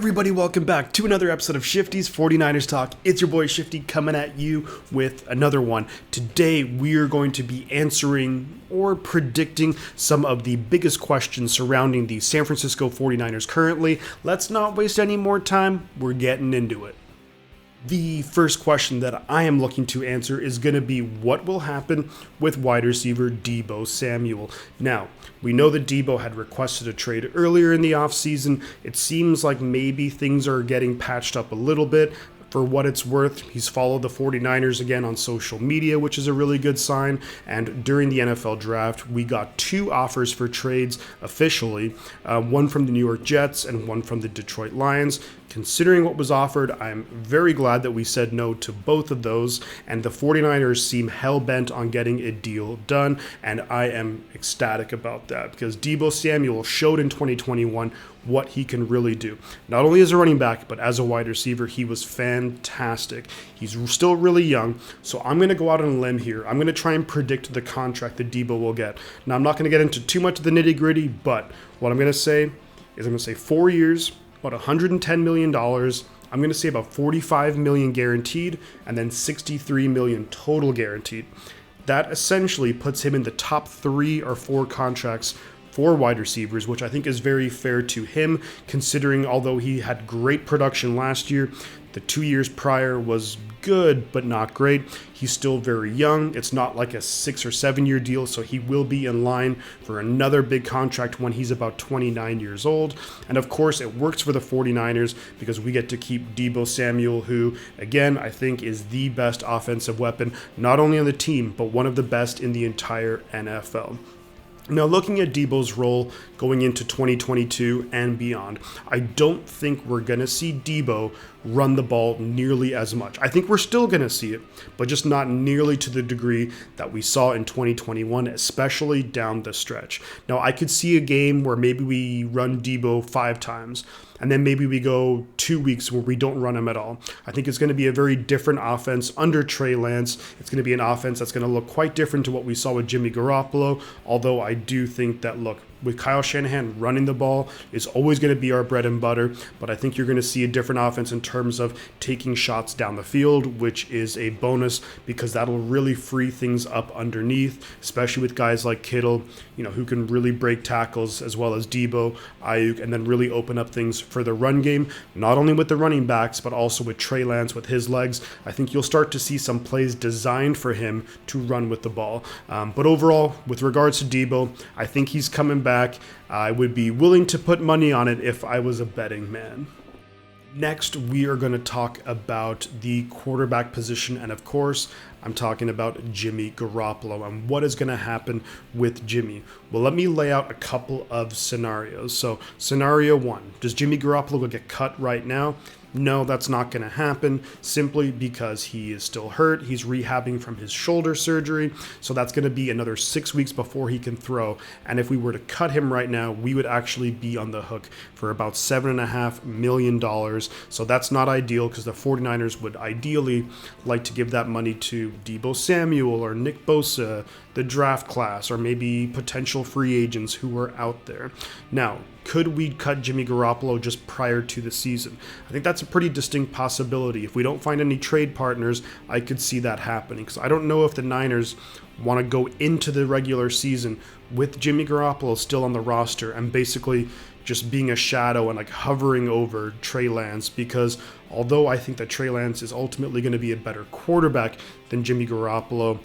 Everybody, welcome back to another episode of Shifty's 49ers Talk. It's your boy Shifty coming at you with another one. Today we are going to be answering or predicting some of the biggest questions surrounding the San Francisco 49ers currently. Let's not waste any more time. We're getting into it. The first question that I am looking to answer is going to be what will happen with wide receiver Deebo Samuel. Now, we know that Deebo had requested a trade earlier in the offseason. It seems like maybe things are getting patched up a little bit. For what it's worth, he's followed the 49ers again on social media, which is a really good sign. And during the NFL draft, we got two offers for trades officially, one from the New York Jets and one from the Detroit Lions. Considering what was offered, I'm very glad that we said no to both of those, and the 49ers seem hell-bent on getting a deal done, and I am ecstatic about that because Deebo Samuel showed in 2021 what he can really do. Not only as a running back, but as a wide receiver, he was fantastic. He's still really young, so I'm going to go out on a limb here. I'm going to try and predict the contract that Deebo will get. Now, I'm not going to get into too much of the nitty-gritty, but what I'm going to say is I'm going to say 4 years, about $110 million. I'm going to say about $45 million guaranteed and then $63 million total guaranteed. That essentially puts him in the top 3 or 4 contracts for wide receivers, which I think is very fair to him, considering although he had great production last year, the 2 years prior was good, but not great. He's still very young. It's not like a 6 or 7 year deal, so he will be in line for another big contract when he's about 29 years old. And of course, it works for the 49ers because we get to keep Deebo Samuel, who, again, I think is the best offensive weapon, not only on the team, but one of the best in the entire NFL. Now, looking at Deebo's role going into 2022 and beyond, I don't think we're going to see Deebo run the ball nearly as much. I think we're still going to see it, but just not nearly to the degree that we saw in 2021, especially down the stretch. Now, I could see a game where maybe we run Deebo 5 times, and then maybe we go 2 weeks where we don't run him at all. I think it's going to be a very different offense under Trey Lance. It's going to be an offense that's going to look quite different to what we saw with Jimmy Garoppolo, although I do think that, look, with Kyle Shanahan running the ball is always going to be our bread and butter, but I think you're going to see a different offense in terms of taking shots down the field, which is a bonus because that'll really free things up underneath, especially with guys like Kittle, who can really break tackles, as well as Deebo, Ayuk, and then really open up things for the run game, not only with the running backs, but also with Trey Lance with his legs. I think you'll start to see some plays designed for him to run with the ball. But overall, with regards to Deebo, I think he's coming back. I would be willing to put money on it if I was a betting man. Next, we are going to talk about the quarterback position, and of course, I'm talking about Jimmy Garoppolo and what is going to happen with Jimmy. Well, let me lay out a couple of scenarios. So, scenario 1, does Jimmy Garoppolo get cut right now? No, that's not going to happen simply because he is still hurt. He's rehabbing from his shoulder surgery, so that's going to be another 6 weeks before he can throw. And if we were to cut him right now, we would actually be on the hook for about $7.5 million. So that's not ideal because the 49ers would ideally like to give that money to Deebo Samuel or Nick Bosa, the draft class, or maybe potential free agents who are out there. Now, could we cut Jimmy Garoppolo just prior to the season? I think that's a pretty distinct possibility. If we don't find any trade partners, I could see that happening because I don't know if the Niners want to go into the regular season with Jimmy Garoppolo still on the roster and basically just being a shadow and like hovering over Trey Lance, because although I think that Trey Lance is ultimately going to be a better quarterback than Jimmy Garoppolo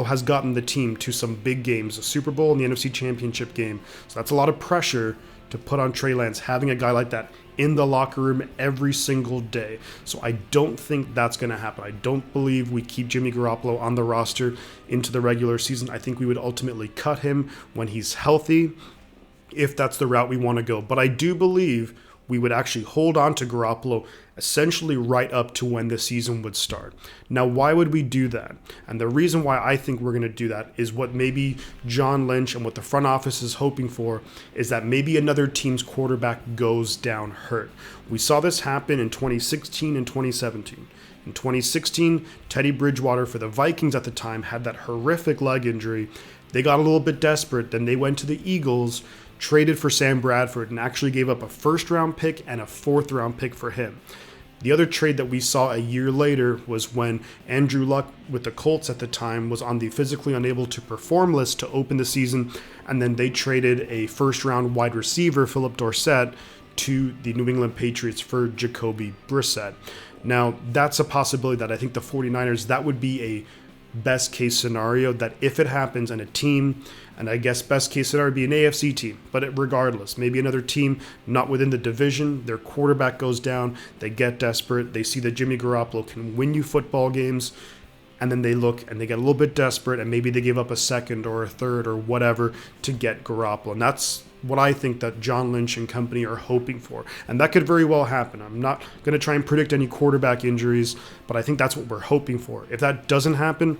has gotten the team to some big games, a Super Bowl and the NFC Championship game. So that's a lot of pressure to put on Trey Lance, having a guy like that in the locker room every single day. So I don't think that's going to happen. I don't believe we keep Jimmy Garoppolo on the roster into the regular season. I think we would ultimately cut him when he's healthy, if that's the route we want to go. But I do believe we would actually hold on to Garoppolo essentially right up to when the season would start. Now, why would we do that? And the reason why I think we're going to do that is what maybe John Lynch and what the front office is hoping for is that maybe another team's quarterback goes down hurt. We saw this happen in 2016 and 2017. In 2016, Teddy Bridgewater for the Vikings at the time had that horrific leg injury They got a little bit desperate. Then they went to the Eagles, traded for Sam Bradford, and actually gave up a first-round pick and a fourth-round pick for him. The other trade that we saw a year later was when Andrew Luck with the Colts at the time was on the physically unable to perform list to open the season, and then they traded a first-round wide receiver, Philip Dorsett, to the New England Patriots for Jacoby Brissett. Now, that's a possibility that I think the 49ers, that would be a best case scenario, that if it happens and a team, and I guess best case scenario would be an AFC team, but regardless, maybe another team not within the division, their quarterback goes down, they get desperate, they see that Jimmy Garoppolo can win you football games, and then they look and they get a little bit desperate, and maybe they give up a second or a third or whatever to get Garoppolo. And that's what I think that John Lynch and company are hoping for. And that could very well happen. I'm not going to try and predict any quarterback injuries, but I think that's what we're hoping for. If that doesn't happen,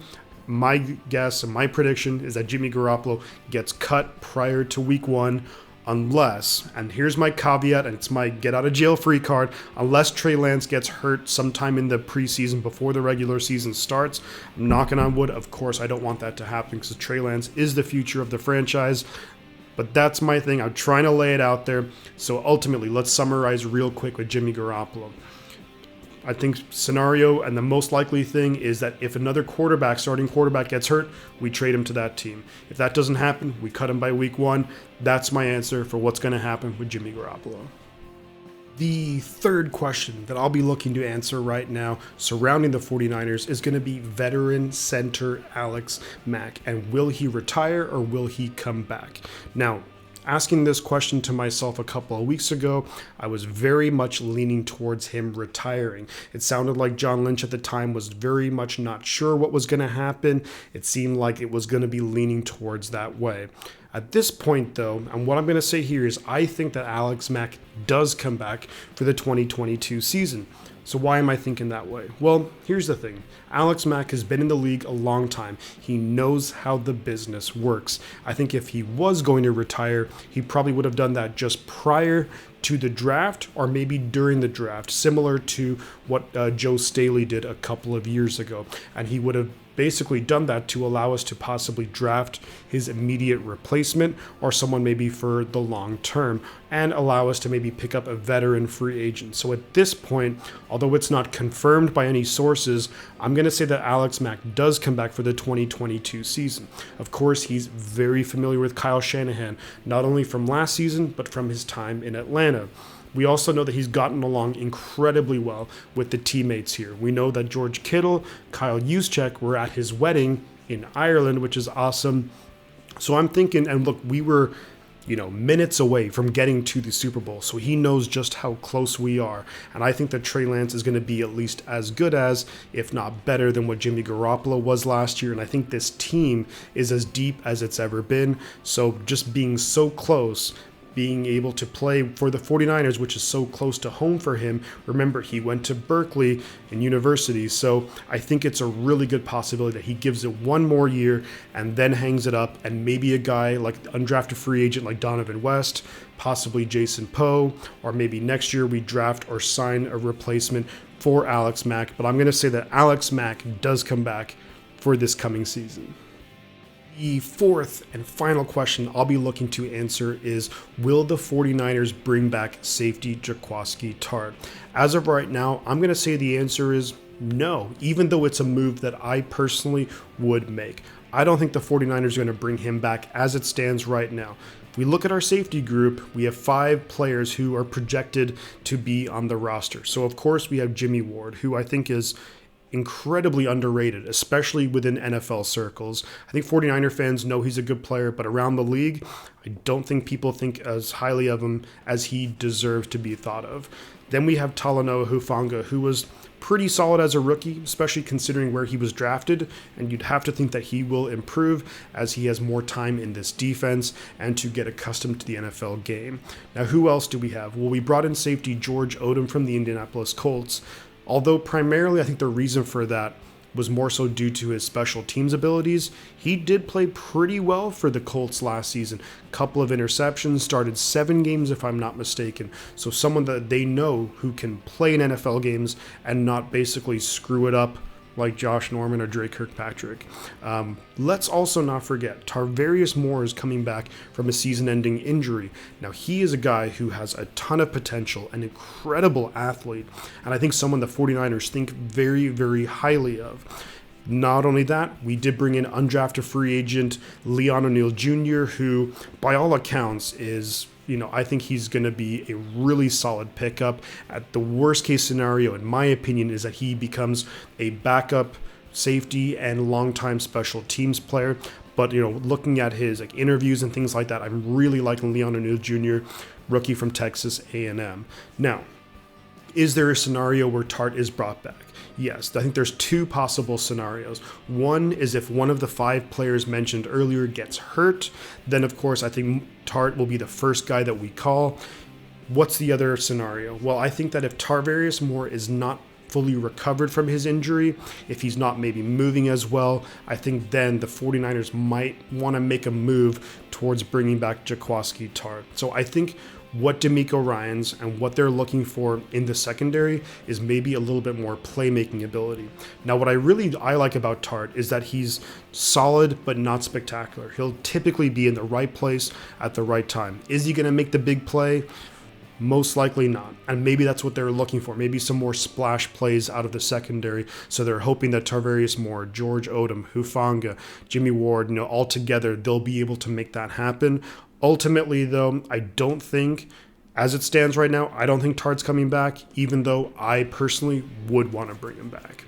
my guess and my prediction is that Jimmy Garoppolo gets cut prior to week 1, unless, and here's my caveat, and it's my get out of jail free card, unless Trey Lance gets hurt sometime in the preseason before the regular season starts. I'm knocking on wood. Of course, I don't want that to happen because Trey Lance is the future of the franchise. But that's my thing. I'm trying to lay it out there. So ultimately, let's summarize real quick with Jimmy Garoppolo. I think scenario and the most likely thing is that if another starting quarterback gets hurt, we trade him to that team. If that doesn't happen, we cut him by week 1. That's my answer for what's going to happen with Jimmy Garoppolo. The third question that I'll be looking to answer right now surrounding the 49ers is going to be veteran center Alex Mack. And will he retire or will he come back? Now, asking this question to myself a couple of weeks ago, I was very much leaning towards him retiring. It sounded like John Lynch at the time was very much not sure what was going to happen. It seemed like it was going to be leaning towards that way. At this point, though, and what I'm going to say here is I think that Alex Mack does come back for the 2022 season. So why am I thinking that way? Well, here's the thing. Alex Mack has been in the league a long time. He knows how the business works. I think if he was going to retire, he probably would have done that just prior to the draft or maybe during the draft, similar to what Joe Staley did a couple of years ago. And he would have basically done that to allow us to possibly draft his immediate replacement or someone maybe for the long term and allow us to maybe pick up a veteran free agent. So at this point, although it's not confirmed by any sources, I'm going to say that Alex Mack does come back for the 2022 season. Of course, he's very familiar with Kyle Shanahan, not only from last season, but from his time in Atlanta. We also know that he's gotten along incredibly well with the teammates here. We know that George Kittle, Kyle Juszczyk were at his wedding in Ireland, which is awesome. So I'm thinking, and look, we were, minutes away from getting to the Super Bowl. So he knows just how close we are. And I think that Trey Lance is going to be at least as good as, if not better than what Jimmy Garoppolo was last year. And I think this team is as deep as it's ever been. So just being so close, being able to play for the 49ers, which is so close to home for him. Remember, he went to Berkeley in university, so I think it's a really good possibility that he gives it one more year and then hangs it up, and maybe a guy like undrafted free agent like Donovan West, possibly Jason Poe, or maybe next year we draft or sign a replacement for Alex Mack. But I'm going to say that Alex Mack does come back for this coming season. The fourth and final question I'll be looking to answer is, will the 49ers bring back safety Jaquiski Tartt? As of right now, I'm going to say the answer is no, even though it's a move that I personally would make. I don't think the 49ers are going to bring him back as it stands right now. If we look at our safety group, we have 5 players who are projected to be on the roster. So, of course, we have Jimmy Ward, who I think is incredibly underrated, especially within NFL circles. I think 49er fans know he's a good player, but around the league, I don't think people think as highly of him as he deserves to be thought of. Then we have Talanoa Hufanga, who was pretty solid as a rookie, especially considering where he was drafted, and you'd have to think that he will improve as he has more time in this defense and to get accustomed to the NFL game. Now, who else do we have? Well, we brought in safety George Odom from the Indianapolis Colts. Although primarily I think the reason for that was more so due to his special teams abilities. He did play pretty well for the Colts last season. Couple of interceptions, started 7 games if I'm not mistaken. So someone that they know who can play in NFL games and not basically screw it up like Josh Norman or Drake Kirkpatrick. Let's also not forget, Tarvarius Moore is coming back from a season-ending injury. Now, he is a guy who has a ton of potential, an incredible athlete, and I think someone the 49ers think very, very highly of. Not only that, we did bring in undrafted free agent Leon O'Neal Jr., who, by all accounts, is, I think he's going to be a really solid pickup. At the worst case scenario, in my opinion, is that he becomes a backup safety and longtime special teams player. But, looking at his interviews and things like that, I'm really liking Leon O'Neal Jr., rookie from Texas A&M. Now, is there a scenario where Tartt is brought back? Yes, I think there's two possible scenarios. One is if one of the 5 players mentioned earlier gets hurt, then of course I think Tartt will be the first guy that we call. What's the other scenario? Well, I think that if Tarvarius Moore is not fully recovered from his injury, if he's not maybe moving as well, I think then the 49ers might want to make a move towards bringing back Jaquiski Tartt. So I think what DeMeco Ryans and what they're looking for in the secondary is maybe a little bit more playmaking ability. Now, what I like about Tartt is that he's solid but not spectacular. He'll typically be in the right place at the right time. Is he going to make the big play? Most likely not. And maybe that's what they're looking for. Maybe some more splash plays out of the secondary. So they're hoping that Tarvarius Moore, George Odom, Hufanga, Jimmy Ward, all together, they'll be able to make that happen. Ultimately, though, I don't think, as it stands right now, I don't think Tartt's coming back, even though I personally would want to bring him back.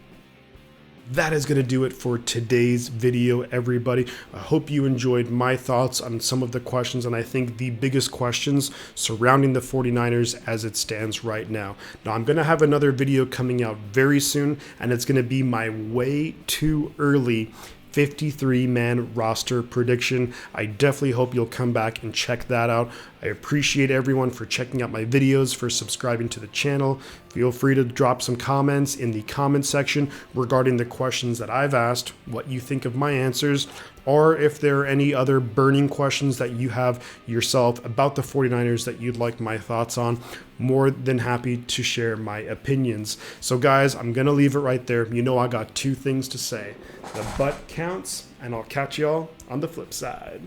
That is going to do it for today's video, everybody. I hope you enjoyed my thoughts on some of the questions, and I think the biggest questions surrounding the 49ers as it stands right now. Now, I'm going to have another video coming out very soon, and it's going to be my way too early 53-man roster prediction. I definitely hope you'll come back and check that out. I appreciate everyone for checking out my videos, for subscribing to the channel. Feel free to drop some comments in the comment section regarding the questions that I've asked, what you think of my answers, or if there are any other burning questions that you have yourself about the 49ers that you'd like my thoughts on. More than happy to share my opinions. So guys, I'm going to leave it right there. I got 2 things to say. The butt counts, and I'll catch y'all on the flip side.